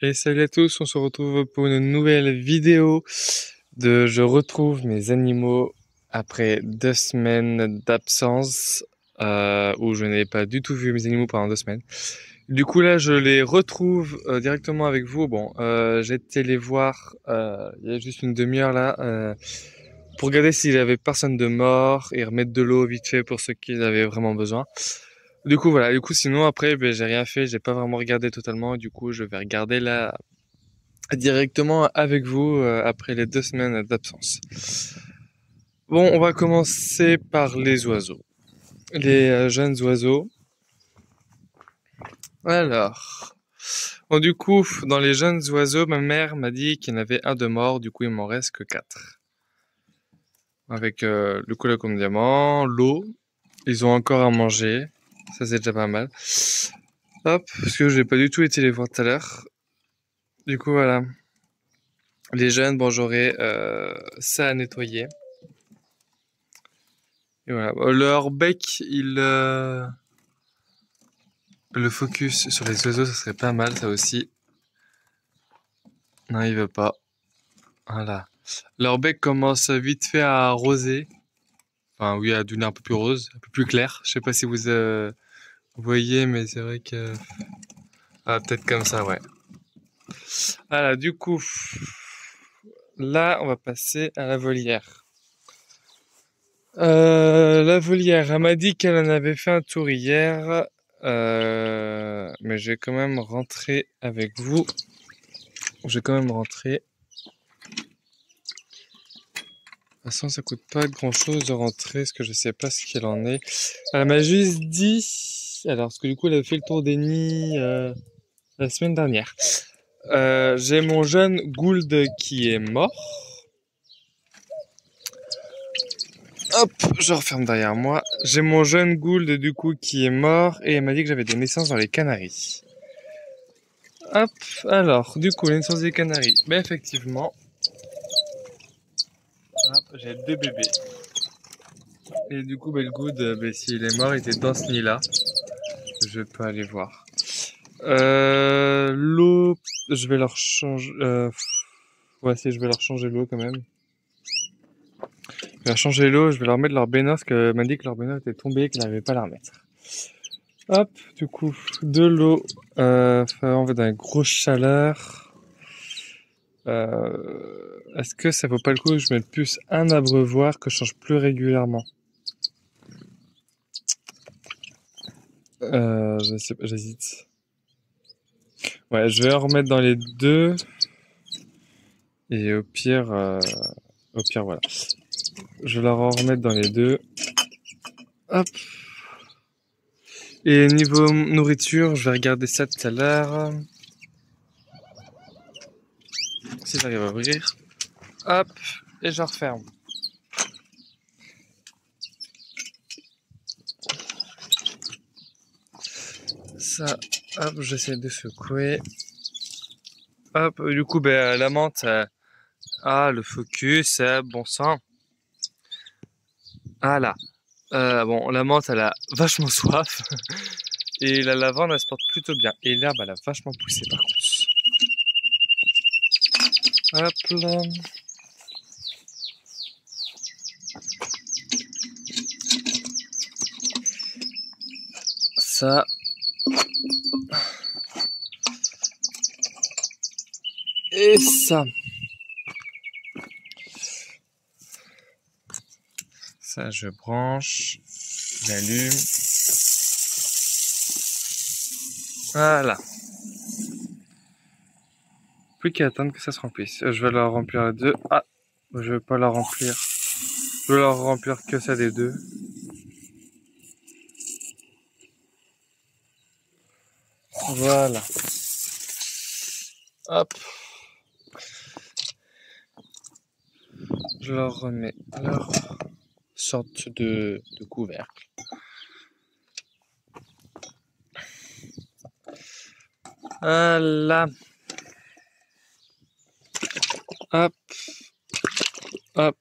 Et salut à tous, on se retrouve pour une nouvelle vidéo de Je retrouve mes animaux après 2 semaines d'absence où je n'ai pas du tout vu mes animaux pendant 2 semaines. Du coup là je les retrouve directement avec vous. Bon, j'ai été les voir il y a juste une demi-heure là pour regarder s'il y avait personne de mort et remettre de l'eau vite fait pour ceux qui avaient vraiment besoin. Du coup voilà, du coup sinon après j'ai rien fait, j'ai pas vraiment regardé totalement, du coup je vais regarder là directement avec vous après les 2 semaines d'absence. Bon, on va commencer par les oiseaux. Les jeunes oiseaux. Alors, bon, du coup, dans les jeunes oiseaux, ma mère m'a dit qu'il y en avait un de mort, du coup il m'en reste que 4. Avec le colocon diamant, l'eau, ils ont encore à manger, ça c'est déjà pas mal. Hop, parce que j'ai pas du tout été les voir tout à l'heure. Du coup voilà, les jeunes, bon j'aurai ça à nettoyer. Et voilà, leur bec, le focus sur les oiseaux, ça serait pas mal, ça aussi. Non, il veut pas. Voilà. Leur bec commence vite fait à roser. Enfin, oui, à devenir un peu plus rose, un peu plus clair. Je sais pas si vous voyez, mais c'est vrai que... Ah, peut-être comme ça, ouais. Voilà, du coup, là, on va passer à la volière. La volière, elle m'a dit qu'elle en avait fait un tour hier. Mais je vais quand même rentrer avec vous. Je vais quand même rentrer. De toute façon, ça coûte pas grand chose de rentrer, parce que je sais pas ce qu'il en est. Elle m'a juste dit, alors, parce que du coup, elle a fait le tour des nids, la semaine dernière. J'ai mon jeune Gould qui est mort. Hop, je referme derrière moi. J'ai mon jeune Gould, du coup, qui est mort, et elle m'a dit que j'avais des naissances dans les Canaries. Hop, alors, du coup, les naissances des Canaries. Ben, effectivement. Hop, j'ai 2 bébés. Et du coup, ben, le Good, ben, s'il est mort, il était dans ce nid-là. Je peux aller voir. L'eau, je vais leur changer. Ouais, si, je vais leur changer l'eau quand même. Je vais leur changer l'eau, je vais leur mettre leur baignoire parce qu'elle m'a dit que leur baignoire était tombée et qu'elle n'avait pas à la remettre. Hop, du coup, de l'eau. On va dans une grosse chaleur. Est-ce que ça vaut pas le coup que je mette plus un abreuvoir que je change plus régulièrement? Je sais pas, j'hésite. Ouais, je vais en remettre dans les deux. Et au pire, voilà. Je vais leur en remettre dans les deux. Hop. Et niveau nourriture, je vais regarder ça tout à l'heure. Si j'arrive à ouvrir. Hop. Et je referme. Ça, hop, j'essaie de secouer. Hop, du coup, ben, la menthe, le focus, bon sang. Ah là. Bon, la menthe, elle a vachement soif. Et la lavande, elle se porte plutôt bien. Et l'herbe, elle a vachement poussé, par contre. Hop là. Ça. Et ça. Ça, je branche. J'allume. Voilà. Plus qu'à attendre que ça se remplisse. Je vais leur remplir les deux. Ah, je vais pas leur remplir. Je vais leur remplir que ça des deux. Voilà. Hop. Je leur remets leur sorte de couvercle. Voilà. Hop. Hop.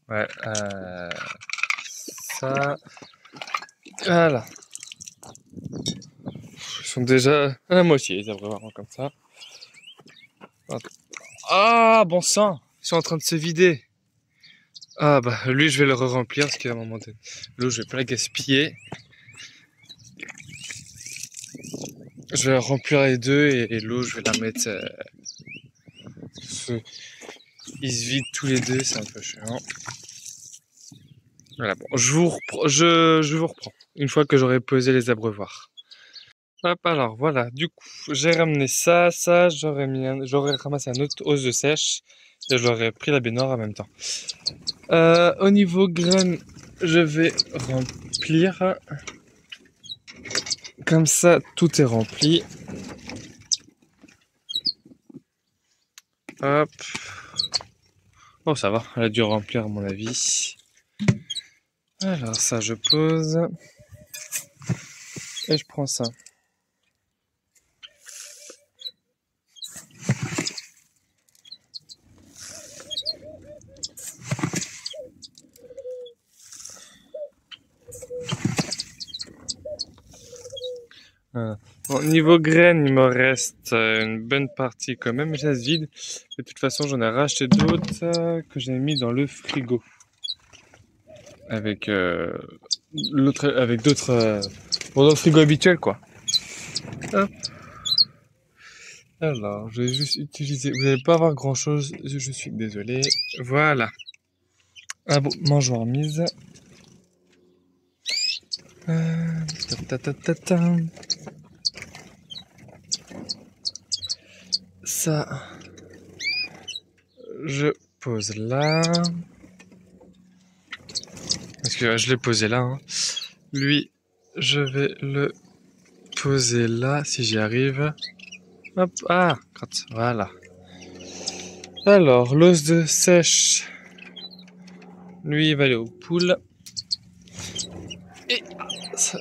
Ouais. Ça. Voilà. sont déjà à la moitié, les abreuvoirs comme ça. Ah, bon sang, ils sont en train de se vider. Ah bah lui je vais le re-remplir parce qu'à un moment donné, l'eau je vais pas la gaspiller. Je vais remplir les deux et l'eau je vais la mettre. Ils se vident tous les deux, c'est un peu chiant. Voilà, bon, je vous reprends une fois que j'aurai posé les abreuvoirs. Hop, alors voilà, du coup, j'ai ramené ça, j'aurais ramassé un autre hausse de sèche et j'aurais pris la baignoire en même temps. Au niveau graines, je vais remplir. Comme ça, tout est rempli. Hop. Oh, ça va, elle a dû remplir à mon avis. Alors ça, je pose. Et je prends ça. Voilà. Bon, niveau graines, il me reste une bonne partie quand même, mais ça se vide. De toute façon, j'en ai racheté d'autres que j'ai mis dans le frigo. Avec avec d'autres bon, dans le frigo habituel quoi. Hop. Alors, je vais juste utiliser. Vous n'allez pas avoir grand chose, je suis désolé. Voilà. Ah bon, mangeoire mise. Ta, ta, ta, ta, ta. Ça, je pose là. Parce que je l'ai posé là. Hein. Lui, je vais le poser là si j'y arrive. Hop, ah, voilà. Alors, l'os de sèche, lui, il va aller aux poules. Et ça,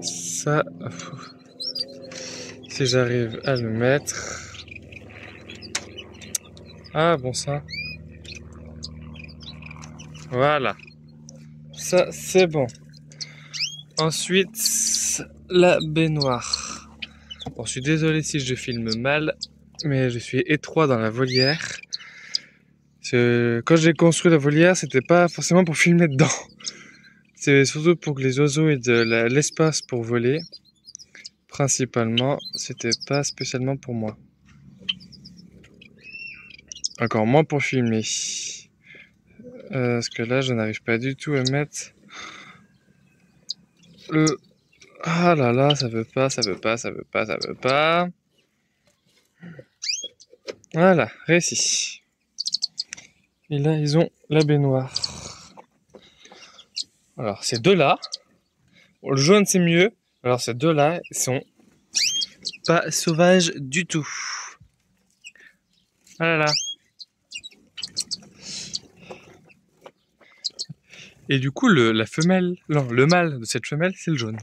ça, si j'arrive à le mettre. Ah, bon ça. Voilà. Ça, c'est bon. Ensuite, la baignoire. Bon, je suis désolé si je filme mal, mais je suis étroit dans la volière. Quand j'ai construit la volière, c'était pas forcément pour filmer dedans. C'est surtout pour que les oiseaux aient de l'espace pour voler. Principalement, c'était pas spécialement pour moi. Encore moins pour filmer. Parce que là, je n'arrive pas du tout à mettre le... Ah là là, ça veut pas, ça veut pas, ça veut pas, ça veut pas. Voilà, réussi. Et là, ils ont la baignoire. Alors, ces deux-là, bon, le jaune c'est mieux. Alors, ces deux-là, ils sont pas sauvages du tout. Ah là là. Et du coup, la femelle, non, le mâle de cette femelle, c'est le jaune.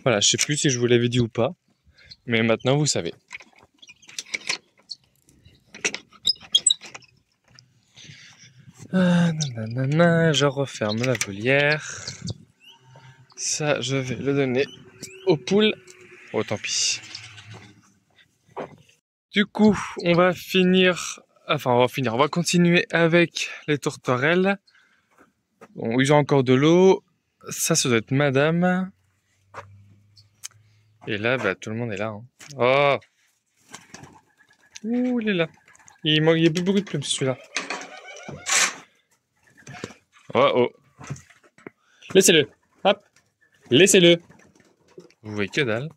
Voilà, je sais plus si je vous l'avais dit ou pas, mais maintenant vous savez. Ah, nanana, je referme la volière. Ça, je vais le donner aux poules. Oh, tant pis. Du coup, on va continuer avec les tourterelles. Bon, ils ont encore de l'eau. Ça doit être madame. Et là, bah, tout le monde est là. Hein. Oh! Ouh, il est là. Il y a plus beaucoup de plumes, celui-là. Oh, oh. Laissez-le. Hop. Laissez-le. Vous voyez que dalle.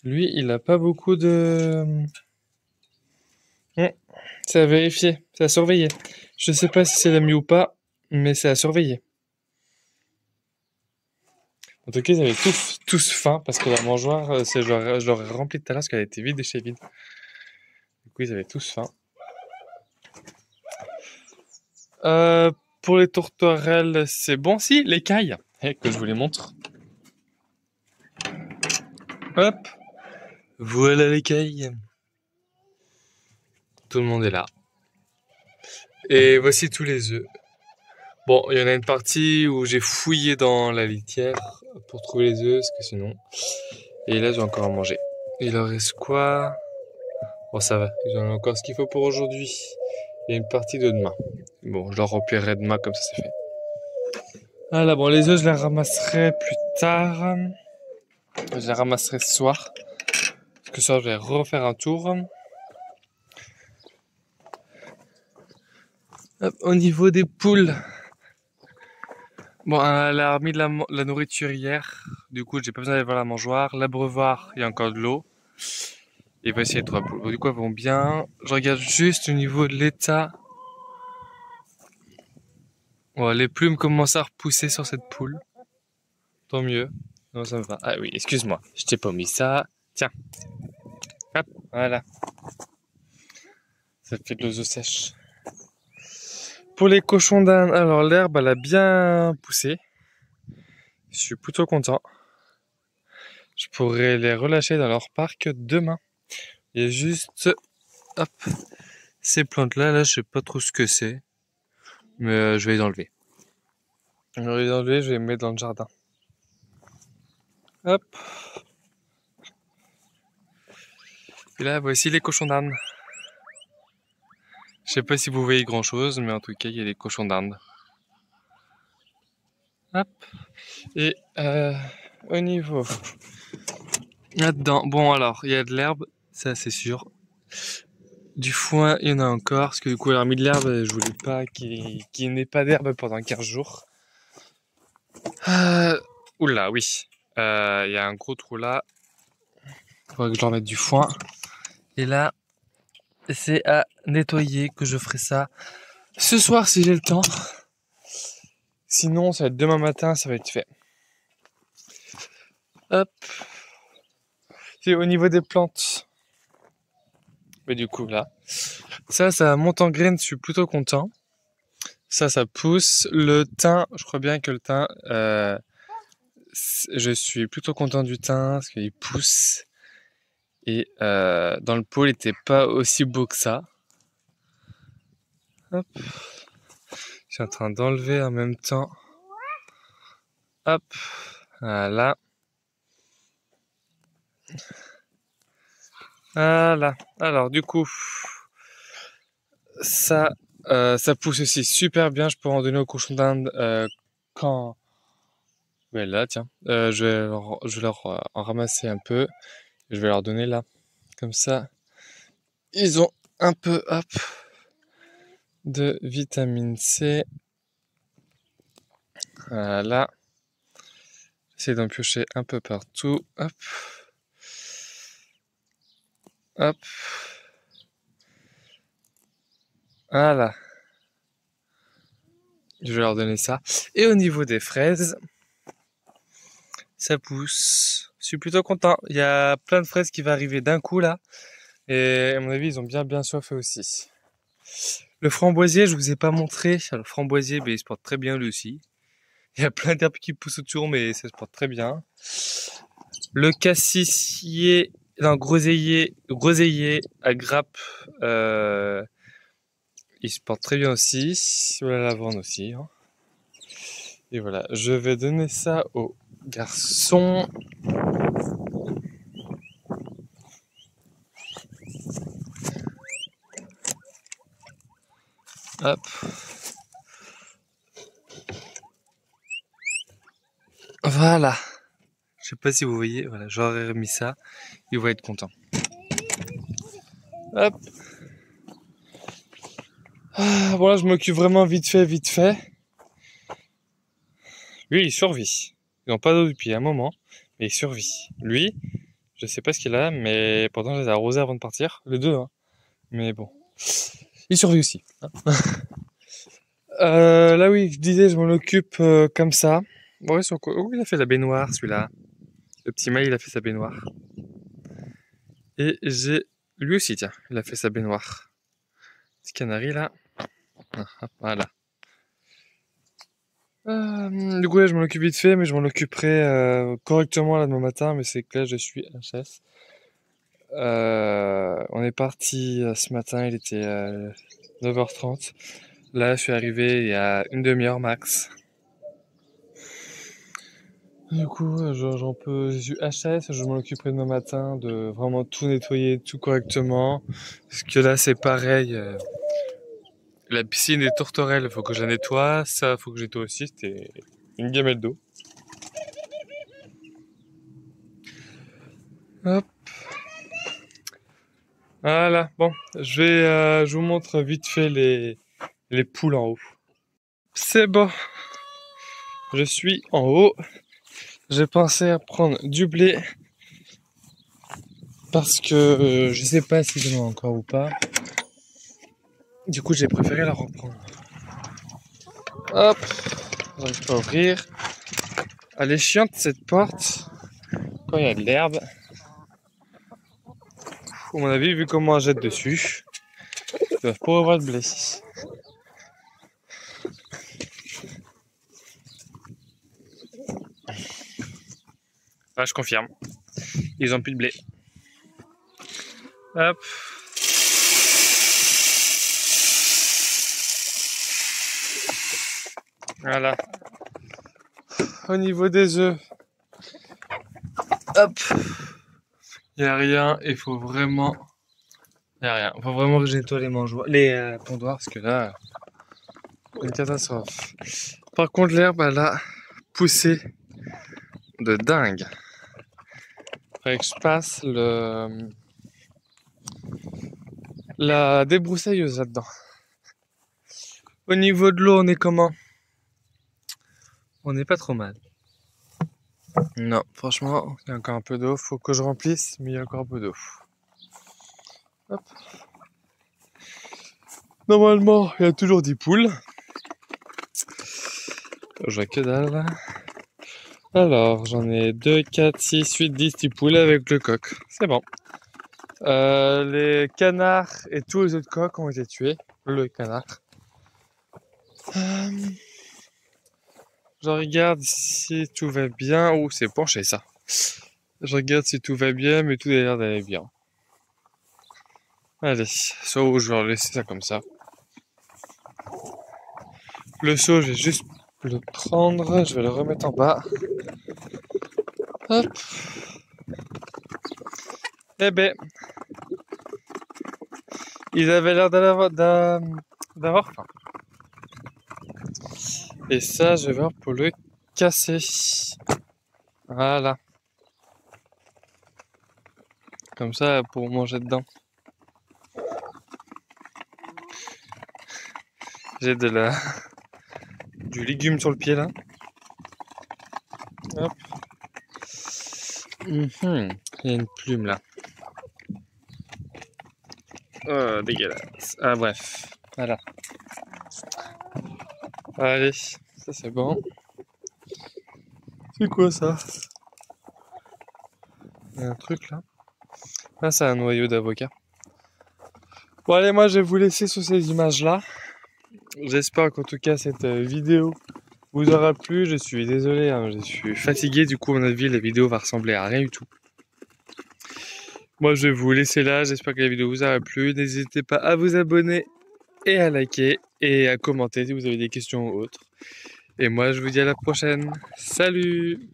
Lui, il a pas beaucoup de... C'est à vérifier, c'est à surveiller. Je sais pas si c'est la mieux ou pas, mais c'est à surveiller. En tout cas, ils avaient tous faim parce que la mangeoire, je l'aurais remplie tout à l'heure parce qu'elle était vide et chez vide. Du coup, ils avaient tous faim. Pour les tourterelles, c'est bon. Si, l'écaille, que je vous les montre. Hop, voilà l'écaille. Tout le monde est là. Et voici tous les œufs. Bon, il y en a une partie où j'ai fouillé dans la litière pour trouver les œufs, parce que sinon... Et là, j'ai encore à manger. Il en reste quoi? Bon, ça va. J'en ai encore ce qu'il faut pour aujourd'hui. Il y a une partie de demain. Bon, je leur remplirai demain, comme ça c'est fait. Ah là, bon, les œufs, je les ramasserai plus tard. Je les ramasserai ce soir. Parce que ce soir, je vais refaire un tour. Hop, au niveau des poules. Bon, elle a remis de la nourriture hier. Du coup, j'ai pas besoin d'aller voir la mangeoire. L'abreuvoir, il y a encore de l'eau. Et voici les 3 poules. Bon, du coup, elles vont bien. Je regarde juste au niveau de l'état. Bon, les plumes commencent à repousser sur cette poule. Tant mieux. Non, ça me va. Ah oui, excuse-moi. Je t'ai pas mis ça. Tiens. Hop, voilà. Ça fait de l'eau sèche. Pour les cochons d'Inde, alors l'herbe, elle a bien poussé. Je suis plutôt content. Je pourrais les relâcher dans leur parc demain. Il y a juste, hop, ces plantes-là, là, je sais pas trop ce que c'est. Mais je vais les enlever. Je vais les enlever, je vais les mettre dans le jardin. Hop. Et là, voici les cochons d'Inde. Je sais pas si vous voyez grand chose, mais en tout cas, il y a des cochons d'Inde. Hop. Et au niveau là-dedans, bon alors, il y a de l'herbe, ça c'est sûr. Du foin, il y en a encore, parce que du coup, elle a remis de l'herbe, je voulais pas qu'il n'ait pas d'herbe pendant 15 jours. Oula, oui. Il y a un gros trou là. Il faudrait que je leur mette du foin. Et là, c'est à nettoyer que je ferai ça ce soir si j'ai le temps. Sinon, ça va être demain matin, ça va être fait. Hop. C'est au niveau des plantes. Mais du coup, là. Ça monte en graines, je suis plutôt content. Ça pousse. Le thym, je crois bien que le thym, je suis plutôt content du thym parce qu'il pousse. Et dans le pot, il n'était pas aussi beau que ça. Hop. Je suis en train d'enlever en même temps. Hop. Voilà. Voilà. Alors du coup, ça pousse aussi super bien. Je peux en donner aux cochons d'Inde quand... Ouais, là, tiens. Je vais leur en ramasser un peu. Je vais leur donner là. Comme ça, ils ont un peu, hop, de vitamine C. Voilà. J'essaie d'en piocher un peu partout. Hop. Hop. Voilà. Je vais leur donner ça. Et au niveau des fraises, ça pousse. Je suis plutôt content. Il y a plein de fraises qui vont arriver d'un coup là. Et à mon avis, ils ont bien soifé aussi. Le framboisier, je vous ai pas montré. Le framboisier, ben, il se porte très bien lui aussi. Il y a plein d'herbes qui poussent autour, mais ça se porte très bien. Le cassissier, non, groseillier à grappe, il se porte très bien aussi. La lavande aussi. Hein. Et voilà, je vais donner ça aux garçons. Hop. Voilà. Je sais pas si vous voyez, voilà, j'aurais remis ça. Ils vont être contents. Hop. Bon là, je m'occupe vraiment vite fait. Lui, il survit. Ils n'ont pas d'eau depuis un moment, mais il survit. Lui, je sais pas ce qu'il a, mais pourtant je les ai arrosés avant de partir, les deux. Hein. Mais bon, il survit aussi. Hein. Là oui, je disais, je m'en occupe comme ça. Bon, oh, il a fait la baignoire, celui-là. Le petit Maï, il a fait sa baignoire. Et lui aussi, tiens, il a fait sa baignoire. Petit canari là. Voilà. Du coup, là, je m'en occupe vite fait, mais je m'en occuperai correctement là demain matin. Mais c'est que là, je suis HS. On est parti ce matin, il était 9h30. Là, je suis arrivé il y a une demi-heure max. Du coup, j'ai eu HTS, je m'en occuperai demain matin de vraiment tout nettoyer, tout correctement. Parce que là, c'est pareil. La piscine des tourterelles, faut que je la nettoie. Ça, faut que je nettoie aussi. C'était une gamelle d'eau. Hop. Voilà. Bon, je vous montre vite fait les poules en haut. C'est bon. Je suis en haut. J'ai pensé à prendre du blé parce que je sais pas si j'en ai encore ou pas. Du coup, j'ai préféré la reprendre. Hop, j'arrive pas à ouvrir. Elle est chiante cette porte quand il y a de l'herbe. À mon avis, vu comment elle jette dessus, ils doivent pas avoir de blé. Ah, je confirme. Ils ont plus de blé. Hop. Voilà. Au niveau des œufs, hop, il n'y a rien. Il faut vraiment, il y a rien. Il faut vraiment que je nettoie les pondoirs parce que là, une catastrophe. Par contre, l'herbe, elle a poussé de dingue. Faudrait que je passe la débroussailleuse là-dedans. Au niveau de l'eau, on est comment? On n'est pas trop mal. Non, franchement, il y a encore un peu d'eau. Faut que je remplisse, mais il y a encore un peu d'eau. Hop. Normalement, il y a toujours 10 poules. Je vois que dalle. Alors, j'en ai 2, 4, 6, 8, 10, 10 poules avec le coq. C'est bon. Les canards et tous les autres coqs ont été tués. Le canard. Je regarde si tout va bien. Ouh, c'est penché ça. Je regarde si tout va bien, mais tout a l'air d'aller bien. Allez, soit je vais laisser ça comme ça. Le seau, je vais juste le prendre. Je vais le remettre en bas. Hop. Eh ben, ils avaient l'air d'avoir faim. Et ça, je vais voir pour le casser. Voilà. Comme ça, pour manger dedans. J'ai du légume sur le pied là. Hop. Il y a une plume là. Oh, dégueulasse. Ah, bref. Voilà. Allez, ça c'est bon. C'est quoi ça? Il y a un truc là. Ah, c'est un noyau d'avocat. Bon, allez, moi je vais vous laisser sur ces images là. J'espère qu'en tout cas cette vidéo vous aura plu. Je suis désolé, hein, je suis fatigué. Du coup, à mon avis, la vidéo va ressembler à rien du tout. Moi, je vais vous laisser là. J'espère que la vidéo vous aura plu. N'hésitez pas à vous abonner et à liker et à commenter si vous avez des questions ou autres. Et moi, je vous dis à la prochaine. Salut!